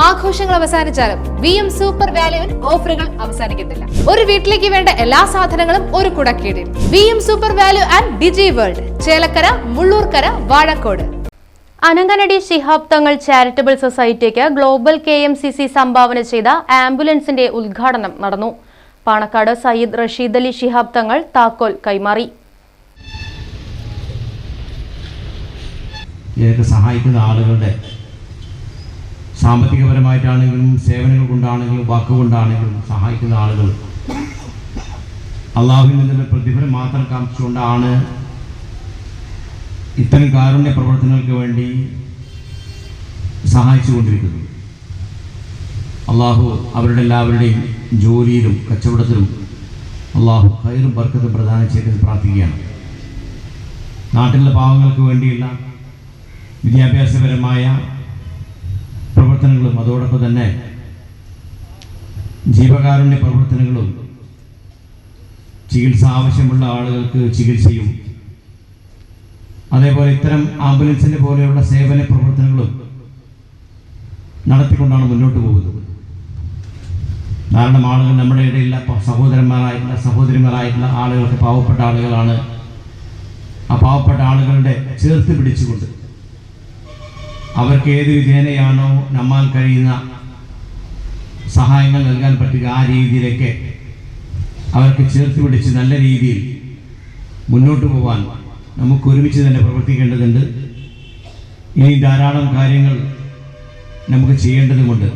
ആഘോഷങ്ങൾ അവസാനിച്ചാലും VM super വാല്യുവിൽ ഓഫറുകൾ അവസാനിക്കുന്നില്ല. ഒരു വീട്ടിലേക്ക് വേണ്ട എല്ലാ സാധനങ്ങളും ഒരു കുടക്കീഴിൽ. VM Super Value and Digi World, Chelakkara, Mullurkara, Vazhakkode. Ananganadi Shihab Thangal charitable സൊസൈറ്റിക്ക് ഗ്ലോബൽ KMCC സംഭാവന ചെയ്ത ആംബുലൻസിന്റെ ഉദ്ഘാടനം നടന്നു. പാണക്കാട് സയ്യിദ് റഷീദ് അലി ശിഹാബ് തങ്ങൾ താക്കോൽ കൈമാറി. സഹായിക്കുന്ന ആളുകളുടെ സാമ്പത്തികപരമായിട്ടാണെങ്കിലും സേവനങ്ങൾ കൊണ്ടാണെങ്കിലും വാക്കുകൊണ്ടാണെങ്കിലും സഹായിക്കുന്ന ആളുകൾ അള്ളാഹുവിൽ നിന്നുള്ള പ്രതിഫലം മാത്രം കാണിച്ചുകൊണ്ടാണ് ഇത്തരം കാരുണ്യ പ്രവർത്തനങ്ങൾക്ക് വേണ്ടി സഹായിച്ചുകൊണ്ടിരിക്കുന്നത്. അള്ളാഹു അവരുടെ എല്ലാവരുടെയും ജോലിയിലും കച്ചവടത്തിലും അള്ളാഹു ഖൈറും ബർക്കത്തും പ്രദാനം ചെയ്ത് പ്രാർത്ഥിക്കുകയാണ്. നാട്ടിലെ പാവങ്ങൾക്ക് വേണ്ടിയുള്ള വിദ്യാഭ്യാസപരമായ പ്രവർത്തനങ്ങളും അതോടൊപ്പം തന്നെ ജീവകാരുണ്യ പ്രവർത്തനങ്ങളും ചികിത്സ ആവശ്യമുള്ള ആളുകൾക്ക് ചികിത്സയും അതേപോലെ ഇത്തരം ആംബുലൻസിനെ പോലെയുള്ള സേവന പ്രവർത്തനങ്ങളും നടത്തിക്കൊണ്ടാണ് മുന്നോട്ട് പോകുന്നത്. ധാരാളം ആളുകൾ നമ്മുടെ ഇടയിലുള്ള സഹോദരിമാരായിട്ടുള്ള ആളുകൾക്ക് പാവപ്പെട്ട ആളുകളാണ്. ആ പാവപ്പെട്ട ആളുകളുടെ ചേർത്ത് പിടിച്ചുകൊണ്ട് അവർക്ക് ഏത് വിധേനയാണോ നമ്മാൽ കഴിയുന്ന സഹായങ്ങൾ നൽകാൻ പറ്റുക ആ രീതിയിലേക്ക് അവർക്ക് ചേർത്ത് പിടിച്ച് നല്ല രീതിയിൽ മുന്നോട്ട് പോകാൻ നമുക്ക് ഒരുമിച്ച് തന്നെ പ്രവർത്തിക്കേണ്ടതുണ്ട്. ഇനി ധാരാളം കാര്യങ്ങൾ നമുക്ക് ചെയ്യേണ്ടതുമുണ്ട്.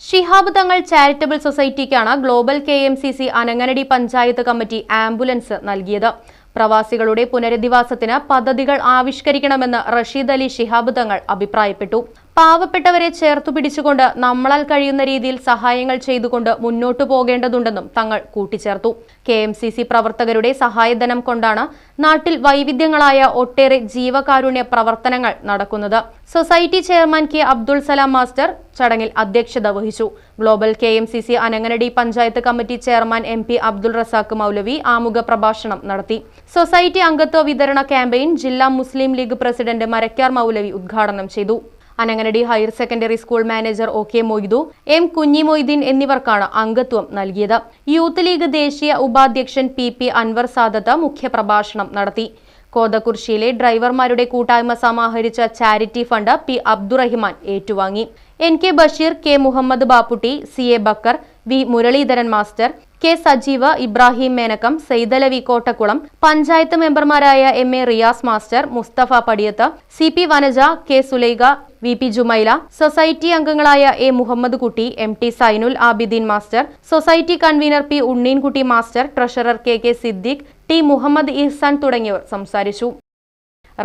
ശിഹാബ് തങ്ങൾ ചാരിറ്റബിൾ സൊസൈറ്റിക്കാണ് global KMCC Ananganadi panchayat committee ambulance നൽകിയത്. പ്രവാസികളുടെ പുനരധിവാസത്തിന് പദ്ധതികൾ ആവിഷ്കരിക്കണമെന്ന് റഷീദ് അലി ശിഹാബ് തങ്ങൾ അഭിപ്രായപ്പെട്ടു. പാവപ്പെട്ടവരെ ചേർത്തു പിടിച്ചുകൊണ്ട് നമ്മളാൽ കഴിയുന്ന രീതിയിൽ സഹായങ്ങൾ ചെയ്തുകൊണ്ട് മുന്നോട്ടു പോകേണ്ടതുണ്ടെന്നും തങ്ങൾ കൂട്ടിച്ചേർത്തു. KMCC പ്രവർത്തകരുടെ സഹായധനം കൊണ്ടാണ് നാട്ടിൽ വൈവിധ്യങ്ങളായ ഒട്ടേറെ ജീവകാരുണ്യ പ്രവർത്തനങ്ങൾ നടക്കുന്നത്. Society chairman K. Abdul Salam master ചടങ്ങിൽ അധ്യക്ഷത വഹിച്ചു. Global KMCC Ananganadi panchayat committee chairman MP Abdul Razak Moulavi ആമുഖ പ്രഭാഷണം നടത്തി. സൊസൈറ്റി അംഗത്വ വിതരണ ക്യാമ്പയിൻ ജില്ലാ മുസ്ലിം ലീഗ് പ്രസിഡന്റ് മരക്കാർ മൗലവി ഉദ്ഘാടനം ചെയ്തു. Ananganadi higher secondary school manager OK Moidu, M. Kunhi Moideen എന്നിവർക്കാണ് അംഗത്വം നൽകിയത്. യൂത്ത് ലീഗ് ദേശീയ ഉപാധ്യക്ഷൻ PP അൻവർ സാദത്ത് മുഖ്യപ്രഭാഷണം നടത്തി. കോതകുർശിയിലെ ഡ്രൈവർമാരുടെ കൂട്ടായ്മ സമാഹരിച്ച ചാരിറ്റി ഫണ്ട് P. അബ്ദുറഹിമാൻ ഏറ്റുവാങ്ങി. NK Basheer, K. Muhammad Bapputty, CA Bakkar, V. Muraleedharan master, K. Sajeeva, Ibrahim Menakkam, Saidalavi Kottakkulam, panchayat മെമ്പർമാരായ MA Riyas master, Musthafa Padiyath, CP Vanaja, K. Sulaikha, VP Jumaila, society അംഗങ്ങളായ A. Muhammad Kutty, MT Zainul Abideen master, society convener P. Unneenkutty master, treasurer KK Siddique, T. Muhammad Ihsan തുടങ്ങിയവർ സംസാരിച്ചു.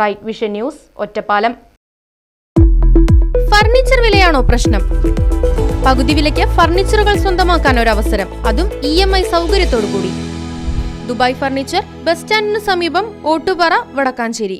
Right Vision News, Ottapalam. Furniture വിലയാണോ പ്രശ്നം? പകുതി വിലയ്ക്ക് ഫർണിച്ചറുകൾ സ്വന്തമാക്കാൻ ഒരു അവസരം, അതും EMI സൗകര്യത്തോടു കൂടി. ദുബായ് ഫർണിച്ചർ, ബസ് സ്റ്റാൻഡിന് സമീപം, ഓട്ടുപാറ, വടക്കാഞ്ചേരി.